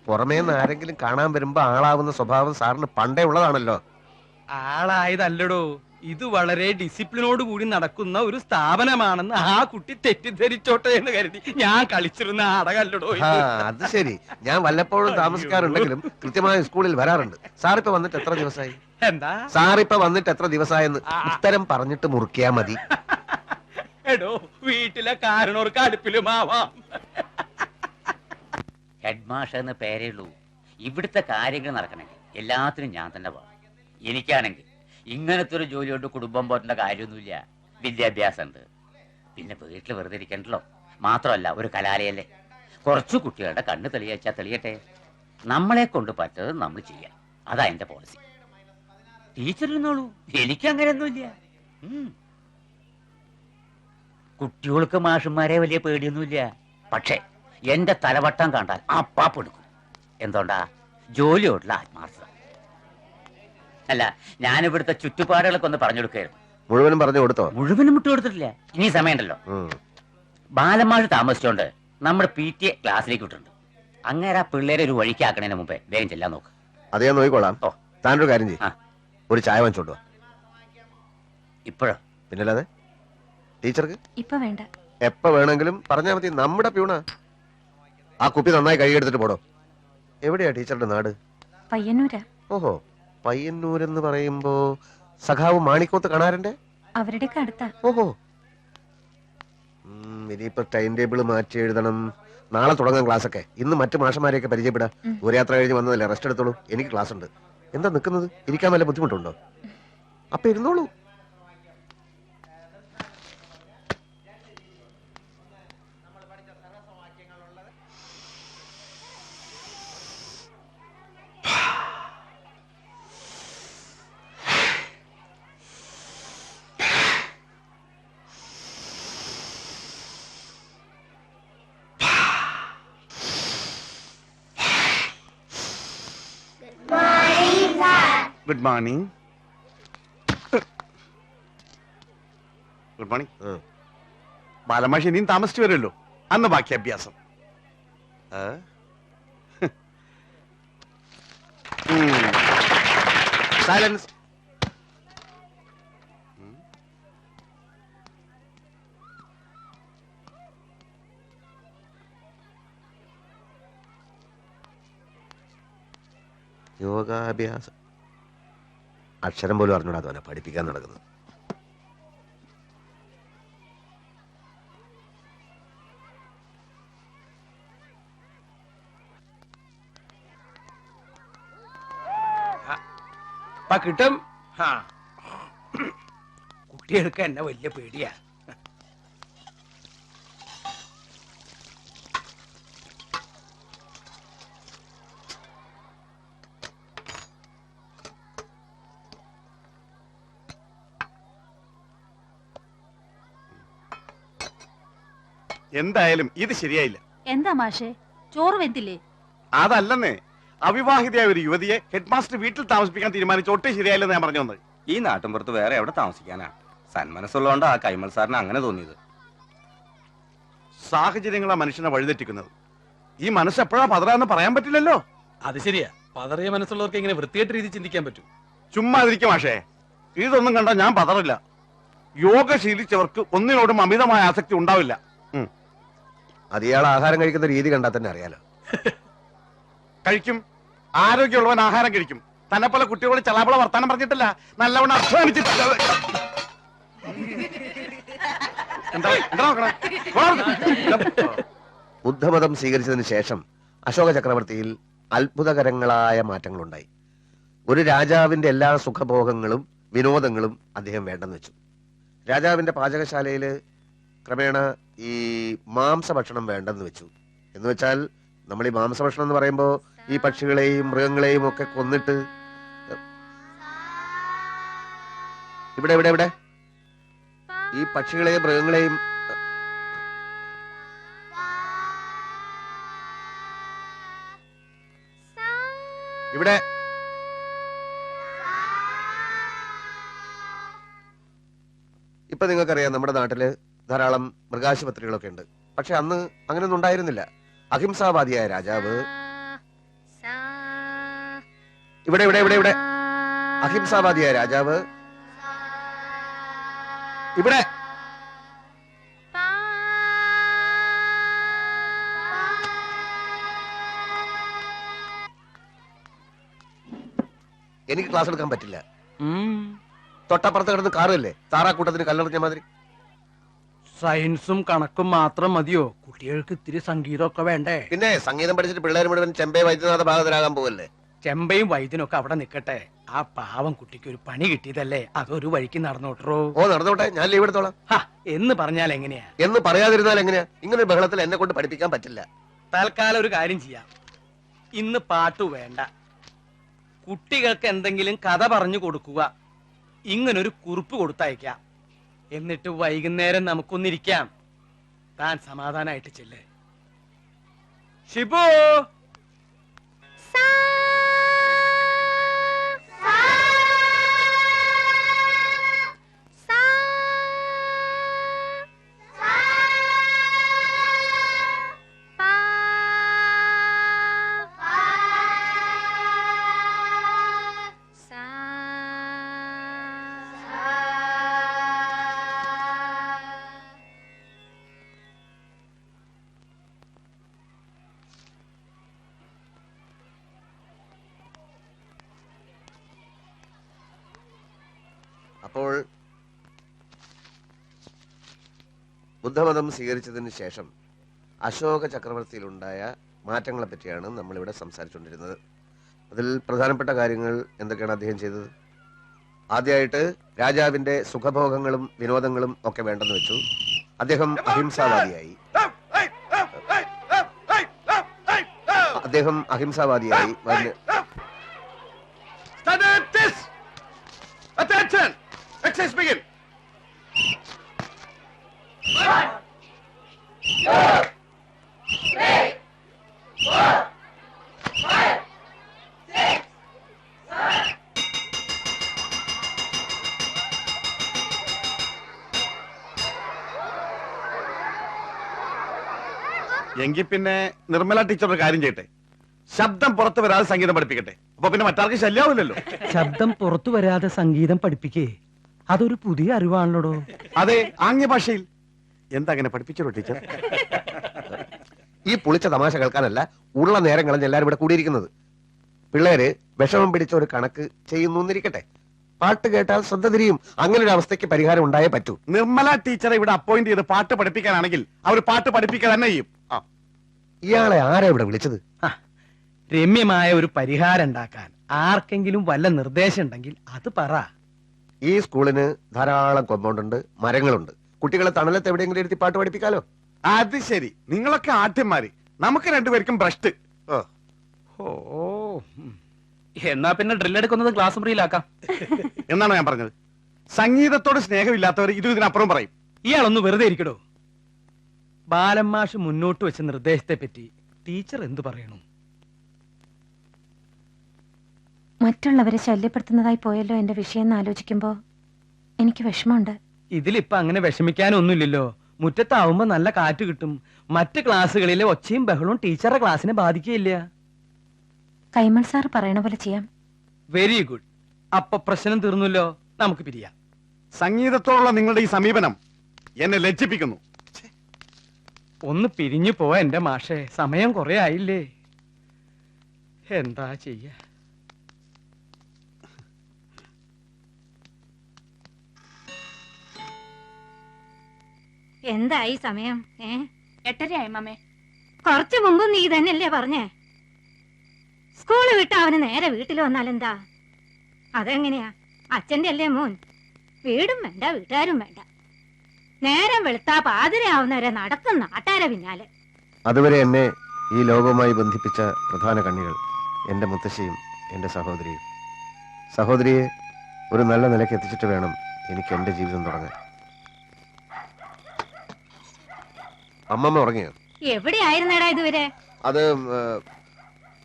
പുറമേന്ന് ആരെങ്കിലും കാണാൻ വരുമ്പോ ആളാവുന്ന സ്വഭാവം സാറിന് പണ്ടേ ഉള്ളതാണല്ലോ. ആളായതല്ലടോ, ഇത് വളരെ ഡിസിപ്ലിനോട് കൂടി നടക്കുന്ന ഒരു സ്ഥാപനമാണെന്ന് ആ കുട്ടി തെറ്റിദ്ധരിച്ചോട്ടെ എന്ന് കരുതി ഞാൻ കളിച്ചിരുന്ന നാടകല്ലടോ ആ, അത് ശരി. ഞാൻ വല്ലപ്പോഴും താമസിക്കാറുണ്ടെങ്കിലും കൃത്യമായ സ്കൂളിൽ വരാറുണ്ട്. സാറിപ്പോ വന്നിട്ട് എത്ര ദിവസമായി? എന്താ സാറിപ്പോ വന്നിട്ട് എത്ര ദിവസമായെന്ന് ഉത്തരം പറഞ്ഞിട്ട് മുറിക്കാ മതി. എടോ, വീട്ടിലെ കാരണവർക്ക് അടുപ്പിലുമാവാം. ഹെഡ് മാഷ് എന്ന പേരേ ഉള്ളൂ. ഇവിടുത്തെ കാര്യങ്ങൾ നടക്കണമെങ്കിൽ എല്ലാത്തിനും ഞാൻ തന്നെ പോകണം. എനിക്കാണെങ്കിൽ ഇങ്ങനത്തെ ഒരു ജോലി കൊണ്ട് കുടുംബം പോറ്റേണ്ട കാര്യമൊന്നുമില്ല. വിദ്യാഭ്യാസം ഉണ്ട്, പിന്നെ വീട്ടിൽ വെറുതെ ഇരിക്കണ്ടല്ലോ. മാത്രമല്ല ഒരു കലാലയല്ലേ, കുറച്ചു കുട്ടികളുടെ കണ്ണ് തെളിയിച്ചാൽ തെളിയട്ടെ. നമ്മളെ കൊണ്ട് പറ്റത് നമ്മൾ ചെയ്യാം. അതാ എന്റെ പോളിസി. ടീച്ചറിനോളൂ, എനിക്ക് അങ്ങനെയൊന്നുമില്ല. കുട്ടികൾക്ക് മാഷന്മാരെ വലിയ പേടിയൊന്നുമില്ല. പക്ഷേ എന്റെ തലവട്ടം കണ്ടാൽ അപ്പാപ്പെടുക്കും. എന്തുകൊണ്ടാ? ജോലിയോടുള്ള ആത്മാർത്ഥത. അല്ല, ഞാനിവിടുത്തെ ചുറ്റുപാടുകളൊക്കെ ഒന്ന് പറഞ്ഞു കൊടുക്കായിരുന്നു. മുഴുവനും പറഞ്ഞു കൊടുത്തോ? മുഴുവനും വിട്ടു കൊടുത്തിട്ടില്ല. ഇനി സമയമുണ്ടല്ലോ. ബാലന്മാര് താമസിച്ചോണ്ട് നമ്മുടെ PTA ക്ലാസ്സിലേക്ക് വിട്ടിട്ടുണ്ട്. അങ്ങനെ ആ പിള്ളേരെ ഒരു വഴിക്കാക്കണതിന് മുമ്പേ വേഗം ചെല്ലാൻ നോക്ക്. അത് ഞാൻ നോക്കിക്കോളാം. ഓ, താനൊരു കാര്യം ചെയ്യും, ഒരു ചായ വാങ്ങിച്ചോണ്ടോ. ഇപ്പോഴോ? പിന്നല്ലാതെ. ടീച്ചർക്ക് ഇപ്പൊ വേണ്ട, എപ്പ വേണമെങ്കിലും പറഞ്ഞാൽ മതി. നമ്മുടെ പ്യൂണ. ആ കുപ്പി നന്നായി കഴുകിയെടുത്തിട്ട് പോടോ. എവിടെയാ ടീച്ചറുടെ നാട്? പയ്യന്നൂരാ. ഓഹോ, പയ്യന്നൂരെന്ന് പറയുമ്പോ സഖാവ് മാണിക്കോത്ത് കാണാറുണ്ട്. അവരുടെയൊക്കെ അടുത്താ. ഓഹോ, ഇനിയിപ്പോ ടൈം ടേബിൾ മാറ്റി എഴുതണം. നാളെ തുടങ്ങാൻ ക്ലാസ് ഒക്കെ. ഇന്ന് മറ്റു മാഷന്മാരെയൊക്കെ പരിചയപ്പെടാം. ഒരു യാത്ര കഴിഞ്ഞ് വന്നതല്ലേ, റെസ്റ്റ് എടുത്തോളൂ. എനിക്ക് ക്ലാസ് ഉണ്ട്. എന്താ നിൽക്കുന്നത്? ഇരിക്കാൻ വല്ല ബുദ്ധിമുട്ടുണ്ടോ? അപ്പൊ ഇരുന്നോളൂ. Good morning. Good morning. ബാലമാഷ് ഇനിയും താമസിച്ചു വരുമല്ലോ. അന്ന് ബാക്കി അഭ്യാസം. സൈലൻസ്. യോഗാഭ്യാസം. അക്ഷരം പോലും അറിഞ്ഞൂടാ അവനെ പഠിപ്പിക്കാൻ നടക്കുന്നത്. കിട്ടും. കുട്ടികൾക്ക് എന്നെ വലിയ പേടിയാ. എന്തായാലും ഇത് ശരിയായില്ല. എന്താ മാഷേ, ചോറ് വെന്തില്ലേ? അതല്ലെന്നേ, അവിവാഹിതയായ ഒരു യുവതിയെ ഹെഡ് മാസ്റ്റർ വീട്ടിൽ താമസിപ്പിക്കാൻ തീരുമാനിച്ച ഒട്ടും ശരിയായില്ലെന്ന് ഞാൻ പറഞ്ഞു വന്നത്. ഈ നാട്ടിൻപുറത്ത് വേറെ എവിടെ താമസിക്കാനാ? സന്മനസ്സുള്ളതുകൊണ്ട് ആ കൈമൾ സാറിന് അങ്ങനെ തോന്നിയത്. സാഹചര്യങ്ങളാ മനുഷ്യനെ വഴിതെറ്റിക്കുന്നത്. ഈ മനസ്സ് എപ്പോഴാ പതറാന്ന് പറയാൻ പറ്റില്ലല്ലോ. അത് ശരിയാ. പതറിയ മനസ്സുള്ളവർക്ക് ഇങ്ങനെ വൃത്തിയായിട്ട് രീതി ചിന്തിക്കാൻ പറ്റും. ചുമ്മാ ഇരിക്കും മാഷേ. ഇതൊന്നും കണ്ടാ ഞാൻ പതറില്ല. യോഗ ശീലിച്ചവർക്ക് ഒന്നിനോടും അമിതമായ ആസക്തി ഉണ്ടാവില്ല. അത് ഇയാൾ ആഹാരം കഴിക്കുന്ന രീതി കണ്ടാൽ തന്നെ അറിയാലോ. കഴിക്കും. ആരോഗ്യമുള്ളവൻ ആഹാരം കഴിക്കും. തന്നെ പോലെ കുട്ടികളോട് ചലാപള വർത്താനം പറഞ്ഞിട്ടില്ല, നല്ലവണ്ണം അധ്വാനിച്ചിട്ടില്ല. ബുദ്ധമതം സ്വീകരിച്ചതിന് ശേഷം അശോക ചക്രവർത്തിയിൽ അത്ഭുതകരങ്ങളായ മാറ്റങ്ങളുണ്ടായി. ഒരു രാജാവിന്റെ എല്ലാ സുഖഭോഗങ്ങളും വിനോദങ്ങളും അദ്ദേഹം വേണ്ടെന്ന് വെച്ചു. രാജാവിന്റെ പാചകശാലയില് ക്രമേണ ഈ മാംസഭക്ഷണം വേണ്ടെന്ന് വെച്ചു. എന്ന് വെച്ചാൽ നമ്മൾ ഈ മാംസഭക്ഷണം എന്ന് പറയുമ്പോൾ ഈ പക്ഷികളെയും മൃഗങ്ങളെയും ഒക്കെ കൊന്നിട്ട് ഇവിടെ ഇവിടെ ഇവിടെ ഈ പക്ഷികളെയും മൃഗങ്ങളെയും ഇവിടെ ഇപ്പൊ നിങ്ങൾക്കറിയാം നമ്മുടെ നാട്ടില് ധാരാളം മൃഗാശുപത്രികളൊക്കെ ഉണ്ട്. പക്ഷെ അന്ന് അങ്ങനെയൊന്നും ഉണ്ടായിരുന്നില്ല. അഹിംസാവാദിയായ രാജാവ് ഇവിടെ ഇവിടെ ഇവിടെ ഇവിടെ അഹിംസാവാദിയായ രാജാവ് ഇവിടെ. എനിക്ക് ക്ലാസ് എടുക്കാൻ പറ്റില്ല. തൊട്ടപ്പുറത്ത് കിടന്ന് കാറല്ലേ താറാക്കൂട്ടത്തിന് കല്ലെറിഞ്ഞ മാതിരി. സയൻസും കണക്കും മാത്രം മതിയോ? കുട്ടികൾക്ക് ഇത്തിരി സംഗീതമൊക്കെ വേണ്ടേ? പിന്നെ സംഗീതം പഠിച്ചിട്ട് പിള്ളേർ മുഴുവൻ ചെമ്പേ വൈദ്യനാഥ ഭാഗത്തിലാകാൻ പോവല്ലേ? ചെമ്പയും വൈദ്യനൊക്കെ അവിടെ നിക്കട്ടെ. ആ പാവം കുട്ടിക്ക് ഒരു പണി കിട്ടിയതല്ലേ, അതൊരു വഴിക്ക് നടന്നോട്ടോ. ഓ നടന്നോട്ടെ, ഞാൻ ലീവ് എടുത്തോളാം. എന്ന് പറഞ്ഞാൽ എങ്ങനെയാ? എന്ന് പറയാതിരുന്നാൽ എങ്ങനെയാ? ഇങ്ങനെ ഒരു ബഹളത്തിൽ എന്നെ കൊണ്ട് പഠിപ്പിക്കാൻ പറ്റില്ല. തൽക്കാലം ഒരു കാര്യം ചെയ്യാം, ഇന്ന് പാട്ടു വേണ്ട, കുട്ടികൾക്ക് എന്തെങ്കിലും കഥ പറഞ്ഞു കൊടുക്കുക. ഇങ്ങനൊരു കുറിപ്പ് കൊടുത്തയക്കാം. എന്നിട്ട് വൈകുന്നേരം നമുക്കൊന്നിരിക്കാം. താൻ സമാധാനായിട്ട് ചെല്ലേ. ഷിബു, അപ്പോൾ ബുദ്ധമതം സ്വീകരിച്ചതിന് ശേഷം അശോക ചക്രവർത്തിയിലുണ്ടായ മാറ്റങ്ങളെ പറ്റിയാണ് നമ്മളിവിടെ സംസാരിച്ചുകൊണ്ടിരുന്നത്. അതിൽ പ്രധാനപ്പെട്ട കാര്യങ്ങൾ എന്തൊക്കെയാണ് അദ്ദേഹം ചെയ്തത്? ആദ്യമായിട്ട് രാജാവിന്റെ സുഖഭോഗങ്ങളും വിനോദങ്ങളും ഒക്കെ വേണ്ടെന്ന് വെച്ചു. അദ്ദേഹം അഹിംസാവാദിയായി. Attention! Exercise begin! എങ്കിൽ പിന്നെ നിർമ്മല ടീച്ചർ ഒരു കാര്യം ചെയ്യട്ടെ, ശബ്ദം പുറത്തു വരാതെ സംഗീതം പഠിപ്പിക്കട്ടെ. അപ്പൊ പിന്നെ മറ്റാർക്ക് ശല്യാവില്ലല്ലോ. ശബ്ദം പുറത്തു വരാതെ സംഗീതം പഠിപ്പിക്കേ? അതൊരു പുതിയ അറിവാണല്ലോ. അതെ, ആംഗ്യ ഭാഷയിൽ. എന്താ അങ്ങനെ പഠിപ്പിച്ചോ ടീച്ചർ? ഈ പുളിച്ച തമാശ കേൾക്കാനല്ല ഉള്ള നേരം കളഞ്ഞ് എല്ലാവരും ഇവിടെ കൂടിയിരിക്കുന്നത്. പിള്ളേര് വിഷമം പിടിച്ച ഒരു കണക്ക് ചെയ്യുന്നു എന്നിരിക്കട്ടെ, പാട്ട് കേട്ടാൽ ശ്രദ്ധ തിരിയും. അങ്ങനെ ഒരു അവസ്ഥയ്ക്ക് പരിഹാരം ഉണ്ടായേ പറ്റൂ. നിർമ്മല ടീച്ചറെ ഇവിടെ അപ്പോയിന്റ് ചെയ്ത് പാട്ട് പഠിപ്പിക്കാനാണെങ്കിൽ അവർ പാട്ട് പഠിപ്പിക്കുക തന്നെ ചെയ്യും. ഇയാളെ ആരാ ഇവിടെ വിളിച്ചത്? രമ്യമായ ഒരു പരിഹാരം ഉണ്ടാക്കാൻ ആർക്കെങ്കിലും വല്ല നിർദ്ദേശം ഉണ്ടെങ്കിൽ അത് പറ. ഈ സ്കൂളിന് ധാരാളം കോമ്പൗണ്ട് ഉണ്ട്, മരങ്ങളുണ്ട്. കുട്ടികളെ തണലത്ത് എവിടെയെങ്കിലും ഇരുത്തി പാട്ട് പഠിപ്പിക്കാലോ. അത് ശരി, നിങ്ങളൊക്കെ ആദ്യന്മാര്, നമുക്ക് രണ്ടുപേർക്കും ഭ്രഷ്ട്. എന്നാ പിന്നെ ഡ്രില്ലെടുക്കുന്നത് ക്ലാസ് മുറിയിലാക്കാം എന്നാണ് ഞാൻ പറഞ്ഞത്. സംഗീതത്തോട് സ്നേഹമില്ലാത്തവർ ഇതിനപ്പുറം പറയും. ഇയാളൊന്ന് വെറുതെ ഇരിക്കടോ. ബാലന്മാഷ് മുന്നോട്ട് വെച്ച നിർദ്ദേശത്തെ പറ്റി ടീച്ചർ എന്തു പറയണു? മറ്റുള്ളവരെ ശല്യപ്പെടുത്തുന്നതായി പോയല്ലോ എന്റെ വിഷയം എന്ന് ആലോചിക്കുമ്പോ എനിക്ക് വിഷമമുണ്ട്. ഇതിലിപ്പോ അങ്ങനെ വിഷമിക്കാനൊന്നുമില്ലല്ലോ. മുറ്റത്താവുമ്പോ നല്ല കാറ്റ് കിട്ടും. മറ്റ് ക്ലാസ്സുകളിലെ ഒച്ചയും ബഹളവും ടീച്ചറുടെ ക്ലാസ്സിനെ ബാധിക്കുകയില്ല. കൈമൾ സാർ പറയണ പോലെ ചെയ്യാം. Very good. അപ്പൊ പ്രശ്നം തീർന്നല്ലോ, നമുക്ക് പിരിയാം. സംഗീതത്തോടുള്ള നിങ്ങളുടെ ഈ സമീപനം എന്നെ ലജ്ജിപ്പിക്കുന്നു. ഒന്ന് പിരിഞ്ഞു പോ എന്റെ മാഷേ, സമയം കുറെ ആയില്ലേ. എന്താ ചെയ്യ? എന്തായി സമയം? 8:30 മമ്മേ. കുറച്ചു മുമ്പ് നീ തന്നെയല്ലേ പറഞ്ഞേ സ്കൂള് വിട്ട് അവന് നേരെ വീട്ടിൽ വന്നാലെന്താ? അതെങ്ങനെയാ? അച്ഛന്റെ അല്ലേ മോൻ? വീടും വേണ്ട, വീട്ടുകാരും വേണ്ട. നേരം വെളുത്താ പാതിരയാവുന്നവരെ നടക്കും നാട്ടാരെ പിന്നാലെ. അതുവരെ എന്നെ ഈ ലോകവുമായി ബന്ധിപ്പിച്ച പ്രധാന കണ്ണികൾ എന്റെ മുത്തശ്ശിയും എന്റെ സഹോദരിയും. സഹോദരിയെ ഒരു നല്ല നിലയ്ക്ക് എത്തിച്ചിട്ട് വേണം എനിക്ക് എന്റെ ജീവിതം തുടങ്ങാൻ. അമ്മമ്മ ഉറങ്ങിയോ? എവിടെയായിരുന്നേടാ ഇതുവരെ? അത്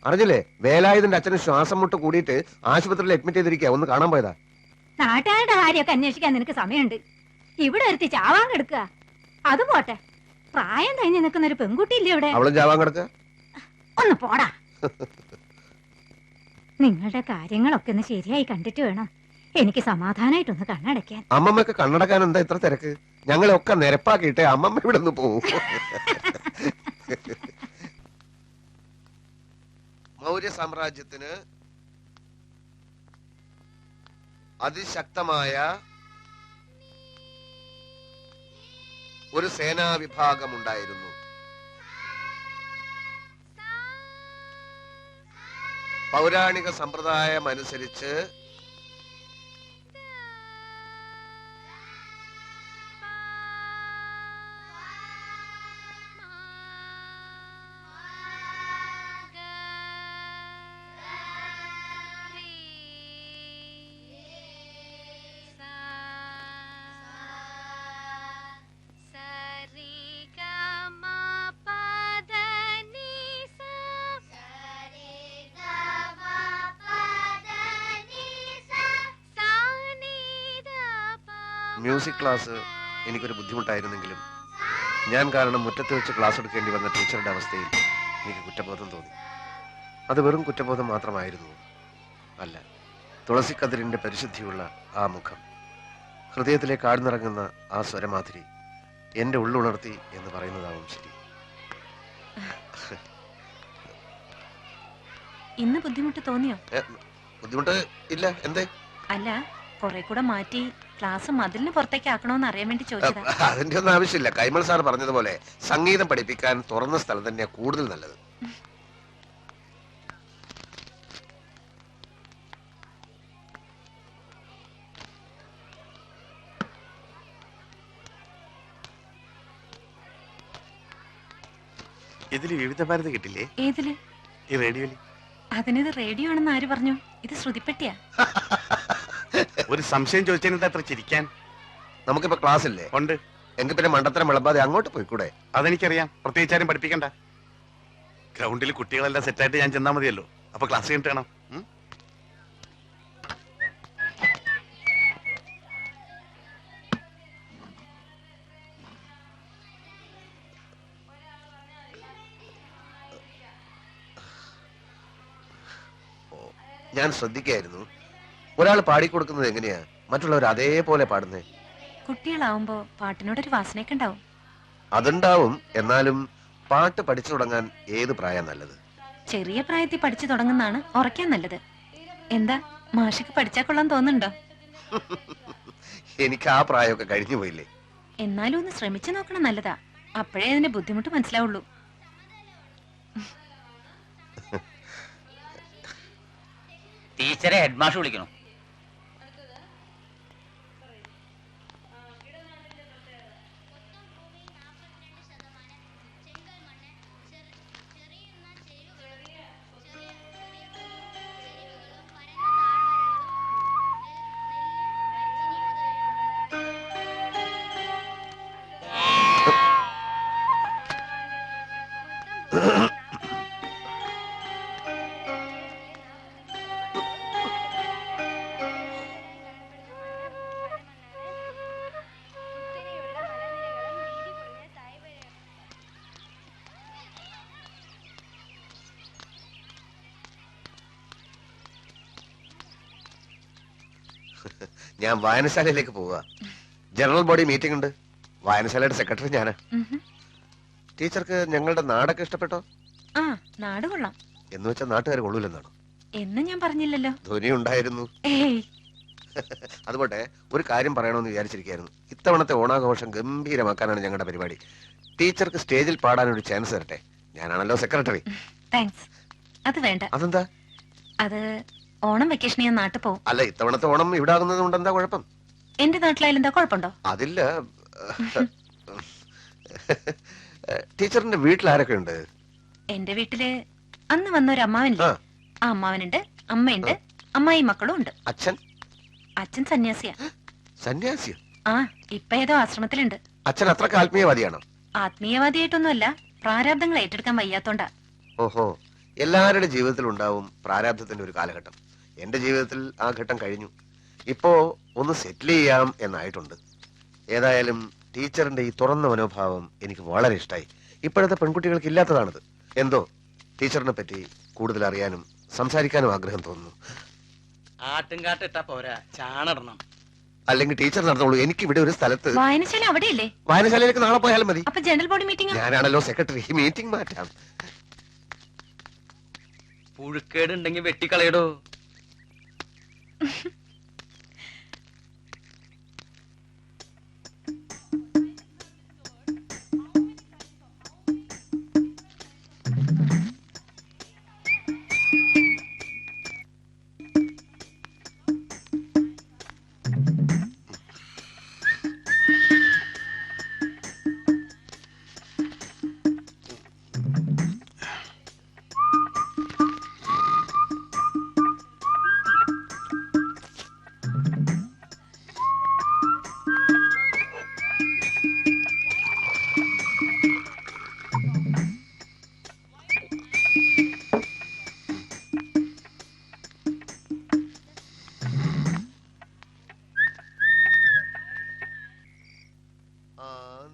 അറിഞ്ഞില്ലേ, വേലായുധന്റെ അച്ഛന് ശ്വാസം മുട്ട് കൂടിയിട്ട് ആശുപത്രിയിൽ അഡ്മിറ്റ് ചെയ്തിരിക്കുക. ഒന്ന് കാണാൻ പോയതാ. നാട്ടുകാരുടെ കാര്യമൊക്കെ അന്വേഷിക്കാൻ നിനക്ക് സമയമുണ്ട്. ഇവിടെ ഒരുത്തി ചാവാൻ കിടക്കുക. അത് പോട്ടെ, പ്രായം കഴിഞ്ഞ് നിൽക്കുന്ന ഒരു പെൺകുട്ടി ഇല്ലേ ഇവിടെ? അവളും ചാവാൻ കിടക്കുക. ഒന്ന് പോടാ. നിങ്ങളുടെ കാര്യങ്ങളൊക്കെ ഒന്ന് ശരിയായി കണ്ടിട്ട് വേണം എനിക്ക് സമാധാനായിട്ടൊന്ന് കണ്ണടയ്ക്കാൻ. അമ്മമ്മക്ക് കണ്ണടക്കാൻ എന്താ ഇത്ര തിരക്ക്? ഞങ്ങളെയൊക്കെ നിരപ്പാക്കിയിട്ടേ അമ്മമ്മ ഇവിടെ നിന്ന് പോവും. മൗര്യ സാമ്രാജ്യത്തിന് അതിശക്തമായ ഒരു സേനാ വിഭാഗം ഉണ്ടായിരുന്നു. പൗരാണിക സമ്പ്രദായം അനുസരിച്ച് മ്യൂസിക് ക്ലാസ് എനിക്കൊരു ബുദ്ധിമുട്ടായിരുന്നെങ്കിലും ഞാൻ കാരണം മുറ്റത്ത് വെച്ച് ക്ലാസ് എടുക്കേണ്ടി വന്ന ടീച്ചറുടെ അവസ്ഥയിൽ എനിക്ക് കുറ്റബോധം തോന്നി. അത് വെറും കുറ്റബോധം മാത്രമായിരുന്നു. അല്ല, തുളസിക്കതിരിന്റെ പരിശുദ്ധിയുള്ള ആ മുഖം, ഹൃദയത്തിലേക്ക് ആഴ്ന്നിറങ്ങുന്ന ആ സ്വരമാധുരി എന്റെ ഉള്ളുണർത്തി എന്ന് പറയുന്നതാവും ശരി. ഇന്ന് ബുദ്ധിമുട്ട് തോന്നിയോ? ബുദ്ധിമുട്ട് ഇല്ല. എന്തേ? അല്ല, കുറെ കൂടെ മാറ്റി ക്ലാസ് മതിലിന് പുറത്തേക്ക് ആക്കണോന്ന് അറിയാൻ വേണ്ടി ചോദിച്ചതാ. അതിന്റെ ഒന്നും ആവശ്യമില്ല. കൈമൾ സാർ പറഞ്ഞതുപോലെ സംഗീതം പഠിപ്പിക്കാൻ തുറന്ന സ്ഥലം തന്നെയാ കൂടുതൽ നല്ലത്. ഇതില് വിവിധ ഭാരതി കിട്ടില്ലേ? ഏതില്? ഈ റേഡിയോയില്. അതിനിത് റേഡിയോ ആണെന്ന് ആര് പറഞ്ഞു? ഇത് ശ്രുതിപ്പെട്ടിയാ. ഒരു സംശയം ചോദിച്ചതിന് എത്ര ചിരിക്കാൻ? നമുക്കിപ്പോ ക്ലാസ് ഇല്ലേ? ഉണ്ട്. എങ്കിൽ പിന്നെ മണ്ടത്തരം വിളമ്പാതെ അങ്ങോട്ട് പോയിക്കൂടെ? അതെനിക്കറിയാം. പ്രത്യേകിച്ചാരും പഠിപ്പിക്കണ്ട. ഗ്രൗണ്ടിൽ കുട്ടികളെല്ലാം സെറ്റായിട്ട് ഞാൻ ചെന്നാ മതിയല്ലോ. അപ്പൊ ക്ലാസ് കഴിഞ്ഞിട്ട് വേണം. ഞാൻ ശ്രദ്ധിക്കായിരുന്നു, ഒരാൾ പാടിക്കൊടുക്കുന്നത് എങ്ങനെയാ മറ്റുള്ളവർ അതേപോലെ പാടുന്നേ? കുട്ടികളാവുമ്പോ പാട്ടിനോടൊരു വാസനയൊക്കെ ഉണ്ടാവും. അതുണ്ടാവും. എന്നാലും പാട്ട് പഠിച്ചു തുടങ്ങാൻ ഏത് പ്രായം നല്ലത്? ചെറിയ പ്രായത്തിൽ പഠിച്ചു തുടങ്ങുന്നതാണ് ഉറക്കാൻ നല്ലത്. എന്താ മാഷക്ക് പഠിച്ചാ കൊള്ളാൻ തോന്നുന്നുണ്ടോ? എനിക്ക് ആ പ്രായമൊക്കെ കഴിഞ്ഞു പോയില്ലേ? എന്നാലും ഒന്ന് ശ്രമിച്ചു നോക്കണം, നല്ലതാ. അപ്പോഴേ അതിന്റെ ബുദ്ധിമുട്ട് മനസ്സിലാവുള്ളൂ. ടീച്ചറെ ഹെഡ് മാഷ് വിളിക്കണം. ഞാൻ വായനശാലയിലേക്ക് പോവുക. ജനറൽ ബോഡി മീറ്റിംഗ് ഉണ്ട്. വായനശാലയുടെ സെക്രട്ടറി ഞാനാ. ടീച്ചർക്ക് ഞങ്ങളുടെ നാടൊക്കെ ഇഷ്ടപ്പെട്ടോ? ആ, നാട് കൊള്ളാം. എന്ന് വെച്ചാൽ നാട്ടുകാർ കൊള്ളൂലെന്നാണോ? എന്ന് ഞാൻ പറഞ്ഞില്ലല്ലോ. ധ്വനി ഉണ്ടായിരുന്നു. ഏയ്, അതുപോട്ടെ, ഒരു കാര്യം പറയണമെന്ന് വിചാരിച്ചിരിക്കായിരുന്നു. ഇത്തവണത്തെ ഓണാഘോഷം ഗംഭീരമാക്കാനാണ് ഞങ്ങളുടെ പരിപാടി. ടീച്ചർക്ക് സ്റ്റേജിൽ പാടാനൊരു ചാൻസ് തരട്ടെ. ഞാനാണല്ലോ സെക്രട്ടറി. താങ്ക്സ്. അത് വേണ്ട. അതെന്താ? അത് ഓണം വെക്കേഷൻ ഞാൻ നാട്ടിൽ പോവും. അല്ല, ഇത്തവണത്തെ ഓണം ഇവിടെ ആകുന്നത് കൊണ്ട് എന്താ കുഴപ്പം? എന്റെ നാട്ടിലായാലും എന്താ കുഴപ്പമുണ്ടോ? അതില്ല. ടീച്ചറിന്റെ വീട്ടിൽ ആരൊക്കെ ഉണ്ട്? എന്റെ വീട്ടില് അന്ന് വന്നൊരു അമ്മാവനില്ലേ, ആ അമ്മാവനുണ്ട്, അമ്മയുണ്ട്, അമ്മായി മക്കളും ഉണ്ട്. അച്ഛൻ? അച്ഛൻ സന്യാസിയാ. സന്യാസിയോ? ആ, ഇപ്പൊ ഏതോ ആശ്രമത്തിലുണ്ട്. അച്ഛൻ അത്രക്ക് ആത്മീയവാദിയാണോ? ആത്മീയവാദിയായിട്ടൊന്നുമല്ല, പ്രാരാബ്ദങ്ങൾ ഏറ്റെടുക്കാൻ വയ്യാത്തോണ്ടാ. ഓഹോ, എല്ലാവരുടെ ജീവിതത്തിൽ ഉണ്ടാവും പ്രാരാബ്ധത്തിന്റെ ഒരു കാലഘട്ടം. എന്റെ ജീവിതത്തിൽ ആ ഘട്ടം കഴിഞ്ഞു. ഇപ്പോ ഒന്ന് സെറ്റിൽ ചെയ്യാം എന്നായിട്ടുണ്ട്. ഏതായാലും ടീച്ചറിന്റെ ഈ തുറന്ന മനോഭാവം എനിക്ക് വളരെ ഇഷ്ടമായി. ഇപ്പോഴത്തെ പെൺകുട്ടികൾക്ക് ഇല്ലാത്തതാണിത്. എന്തോ ടീച്ചറിനെ പറ്റി കൂടുതൽ അറിയാനും സംസാരിക്കാനും ആഗ്രഹം തോന്നുന്നു. ആട്ടുംകാട്ട് ഇട്ടാ പോരാ, ചാണിടണം. അല്ലെങ്കിൽ ടീച്ചർ നടന്നോളൂ. എനിക്ക് ഇവിടെ ഒരു സ്ഥലത്ത് വായനശാല അവിടെയല്ലേ? വായനശാലയിലേക്ക് നാളെ പോയാലും മതി. അപ്പൊ ജനറൽ ബോഡി മീറ്റിംഗ് ഞാനാണല്ലോ സെക്രട്ടറി. മീറ്റിംഗ് മാറ്റാം. പുഴുക്കേടുണ്ടെങ്കിൽ വെട്ടിക്കളയടോ.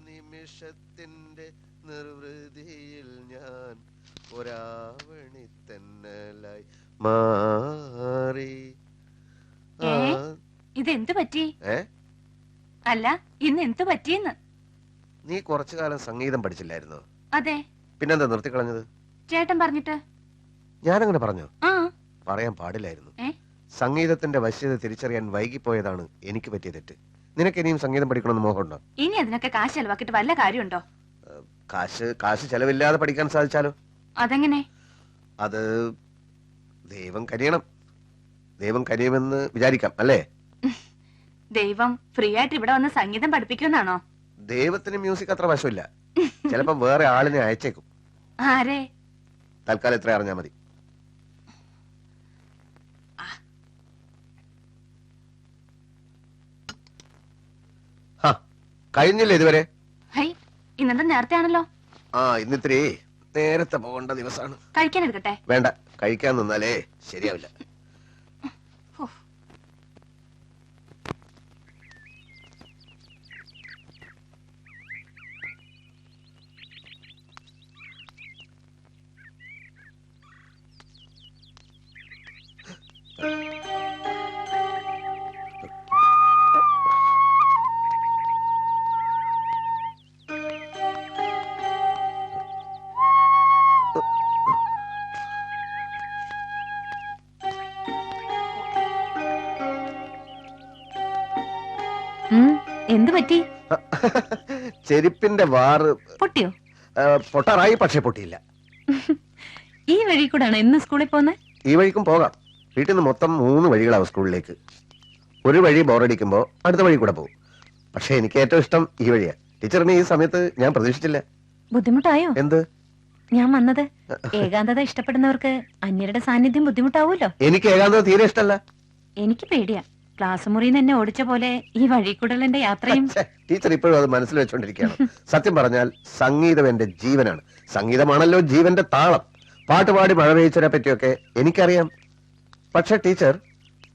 നിമിഷത്തിന്റെ നിർവൃതിയിൽ ഞാൻ ഒരാവണി തെന്നലായി മാറി. ഇതെന്ത് പറ്റി? ഏ? അല്ല, ഇന്ന് എന്ത് പറ്റിയെന്ന്. നീ കുറച്ചു കാലം സംഗീതം പഠിച്ചില്ലായിരുന്നോ? അതെ. പിന്നെന്താ നിർത്തിക്കളഞ്ഞത്? ചേട്ടൻ പറഞ്ഞിട്ട്. ഞാനങ്ങനെ പറഞ്ഞോ? ആ. പറയാൻ പാടില്ലായിരുന്നു. ഏ? സംഗീതത്തിന്റെ വശ്യത തിരിച്ചറിയാൻ വൈകിപ്പോയതാണ് എനിക്ക് പറ്റിയ തെറ്റ്. നിനക്ക് ഇനിയും സംഗീതം പഠിക്കണമെന്ന് മോഹമുണ്ടോ? ഇനി അതിനൊക്കെ കാശ് ചെലവാക്കിട്ട് വല്ല കാര്യമുണ്ടോ? കാശ് ചെലവില്ലാതെ പഠിക്കാൻ സാധിച്ചാലോ? അതെങ്ങനെ? അത് ദൈവം കനിയണം. ദൈവം കനിയുമെന്ന് വിചാരിക്കാം, അല്ലേ? ദൈവം ഫ്രീ ആയിട്ട് ഇവിടെ വന്ന് സംഗീതം പഠിപ്പിക്കുമെന്നാണോ? ദൈവത്തിന് മ്യൂസിക് അത്ര വശമില്ല. ചിലപ്പോ വേറെ ആളിനെ അയച്ചേക്കും. ആരെ? തൽക്കാലം ഇത്ര അറിഞ്ഞാ മതി. കഴിഞ്ഞില്ലേ ഇതുവരെ? ഇന്നത്തെ നേരത്തെ ആണല്ലോ. ഇന്നിത്തിരി നേരത്തെ പോകേണ്ട ദിവസമാണ്. കഴിക്കാൻ എടുക്കട്ടെ? വേണ്ട, കഴിക്കാൻ നിന്നാലേ ശരിയാവില്ല. എന്ത് പറ്റി? ചെരുപ്പിന്റെ വാറ് പൊട്ടിയോ? പൊട്ടാറായി, പക്ഷെ പൊട്ടിയില്ല. ഈ വഴി കൂടാണ് ഇന്ന് സ്കൂളിൽ പോകുന്നത്? ഈ വഴിക്കും പോകാം. വീട്ടിൽ നിന്ന് മൊത്തം 3 വഴികളാവും സ്കൂളിലേക്ക്. ഒരു വഴി ബോറടിക്കുമ്പോ അടുത്ത വഴി കൂടെ പോകും. പക്ഷെ എനിക്ക് ഏറ്റവും ഇഷ്ടം ഈ വഴിയാ. ടീച്ചറിന് ഈ സമയത്ത് ഞാൻ പ്രതീക്ഷിച്ചില്ല. ബുദ്ധിമുട്ടായോ? എന്ത്? ഞാൻ വന്നത് ഏകാന്തത ഇഷ്ടപ്പെടുന്നവർക്ക് അന്യരുടെ സാന്നിധ്യം ബുദ്ധിമുട്ടാവൂല്ലോ. എനിക്ക് ഏകാന്തത തീരെ ഇഷ്ടമല്ല. എനിക്ക് പേടിയാ. ക്ലാസ് മുറിയിൽ എന്നെ ഓടിച്ച പോലെ ഈ വഴി കൂടലിന്റെ യാത്രയും. ടീച്ചർ ഇപ്പോഴും അത് മനസ്സിൽ വെച്ചോണ്ടിരിക്കുകയാണ്. സത്യം പറഞ്ഞാൽ സംഗീതം എന്റെ ജീവനാണ്. സംഗീതമാണല്ലോ ജീവന്റെ താളം. പാട്ടുപാടി മഴ പെയ്ച്ചതിനെ പറ്റിയൊക്കെ എനിക്കറിയാം. പക്ഷെ ടീച്ചർ,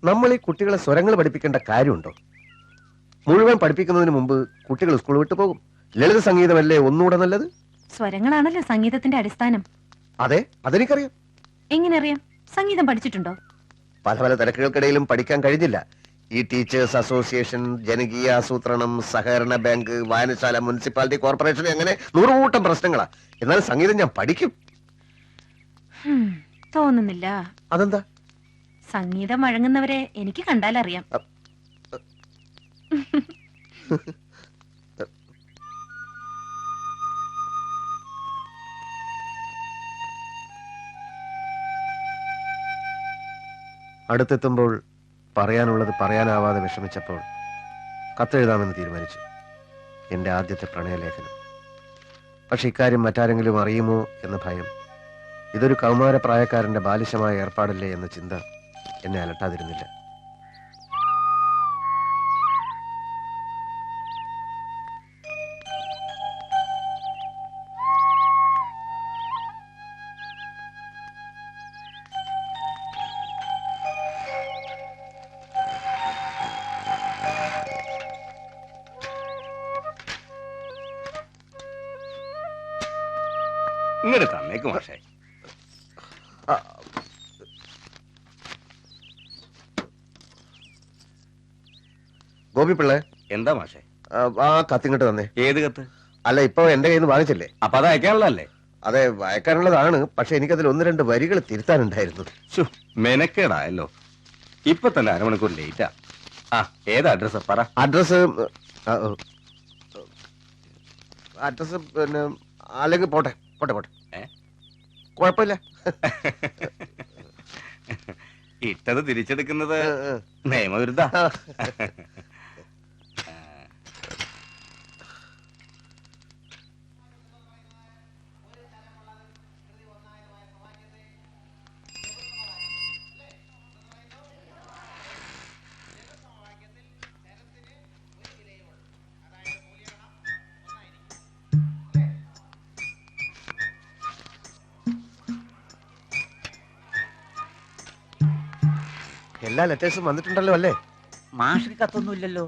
നമ്മൾ ഈ കുട്ടികളെ സ്വരങ്ങൾ പഠിപ്പിക്കേണ്ട കാര്യമുണ്ടോ? മുഴുവൻ പഠിപ്പിക്കുന്നതിന് മുമ്പ് കുട്ടികൾ സ്കൂൾ വിട്ടു പോകും. ലളിത സംഗീതമല്ലേ ഒന്നുകൂടെ നല്ലത്? സ്വരങ്ങളാണല്ലോ സംഗീതത്തിന്റെ അടിസ്ഥാനം. അതെ, അതെനിക്കറിയാം. എങ്ങനെ അറിയാം? സംഗീതം പഠിച്ചിട്ടുണ്ടോ? പല പല തിരക്കുകൾക്കിടയിലും പഠിക്കാൻ കഴിഞ്ഞില്ല. ഈ ടീച്ചേഴ്സ് അസോസിയേഷൻ, ജനകീയ ആസൂത്രണം, സഹകരണ ബാങ്ക്, വായനശാല, മുനിസിപ്പാലിറ്റി കോർപ്പറേഷൻ, അങ്ങനെ 100 കൂട്ടം പ്രശ്നങ്ങളാ. എന്നാൽ സംഗീതം ഞാൻ പഠിക്കും. തോന്നുന്നില്ല. അതെന്താ? സംഗീതം വഴങ്ങുന്നവരെ എനിക്ക് കണ്ടാലറിയാം. അടുത്തെത്തുമ്പോൾ പറയാനുള്ളത് പറയാനാവാതെ വിഷമിച്ചപ്പോൾ കത്തെഴുതാമെന്ന് തീരുമാനിച്ചു. എന്റെ ആദ്യത്തെ പ്രണയലേഖനം. പക്ഷെ ഇക്കാര്യം മറ്റാരെങ്കിലും അറിയുമോ എന്ന ഭയം, ഇതൊരു കൗമാരപ്രായക്കാരന്റെ ബാലിശമായ ഏർപ്പാടല്ലേ എന്ന ചിന്ത എന്നെ അലട്ടാതിരുന്നില്ല. ഇങ്ങോട്ട് തന്നേക്ക് മാഷേ. ഗോപി പിള്ളേ, എന്താ മാഷെ? ആ കത്തിങ്ങോട്ട് തന്നെ. ഏത് കത്ത്? അല്ല, ഇപ്പൊ എന്റെ കയ്യിൽ നിന്ന് വാങ്ങിച്ചില്ലേ? അപ്പൊ അത് അയക്കാനുള്ളതല്ലേ? അതെ, വായിക്കാനുള്ളതാണ്. പക്ഷെ എനിക്കതിൽ 1-2 വരികൾ തിരുത്താനുണ്ടായിരുന്നു. മെനക്കേടായല്ലോ. ഇപ്പൊ തന്നെ അരമണിക്കൂർ ലേറ്റാ. ആ, ഏത് അഡ്രസ് പറ. അഡ്രസ് അഡ്രസ് പിന്നെ അല്ലെങ്കിൽ പോട്ടെ പോട്ടെ പോട്ടെ, കുഴപ്പമില്ല. ഇട്ടത് തിരിച്ചെടുക്കുന്നത് നിയമവിരുദ്ധ. എല്ലാ ലെറ്റേഴ്സും വന്നിട്ടുണ്ടല്ലോ അല്ലേ? മാഷിന് കത്തൊന്നുമില്ലല്ലോ.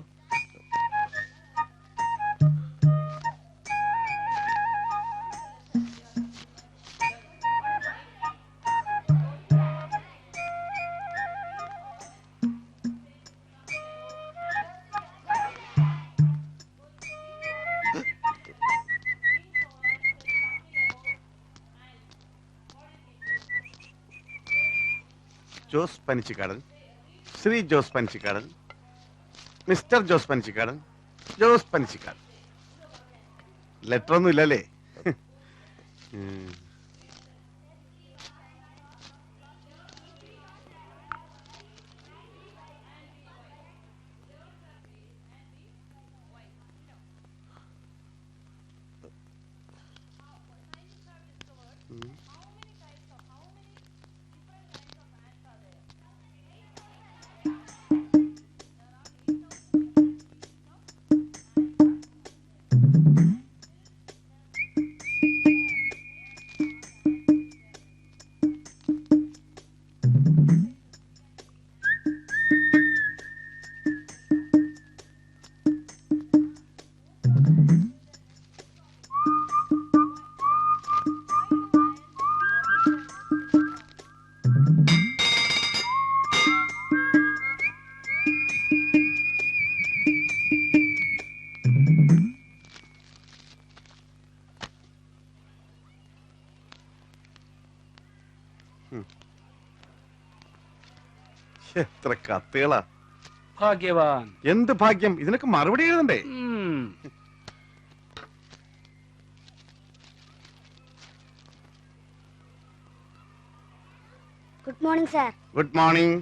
ജോസ് പനിച്ചിക്കാടൻ, ശ്രീ ജോസ് പനിച്ചിക്കാടൻ, മിസ്റ്റർ ജോസ് പനിച്ചിക്കാടൻ, ജോസ് പനിച്ചിക്കാടൻ. ലെറ്റർ ഒന്നും ഇല്ലല്ലേ? എത്ര കത്തുകളാ! ഭാഗ്യവാൻ. എന്ത് ഭാഗ്യം! ഇതിനൊക്കെ മറുപടി എഴുതണ്ടേ? Good morning sir. Good morning.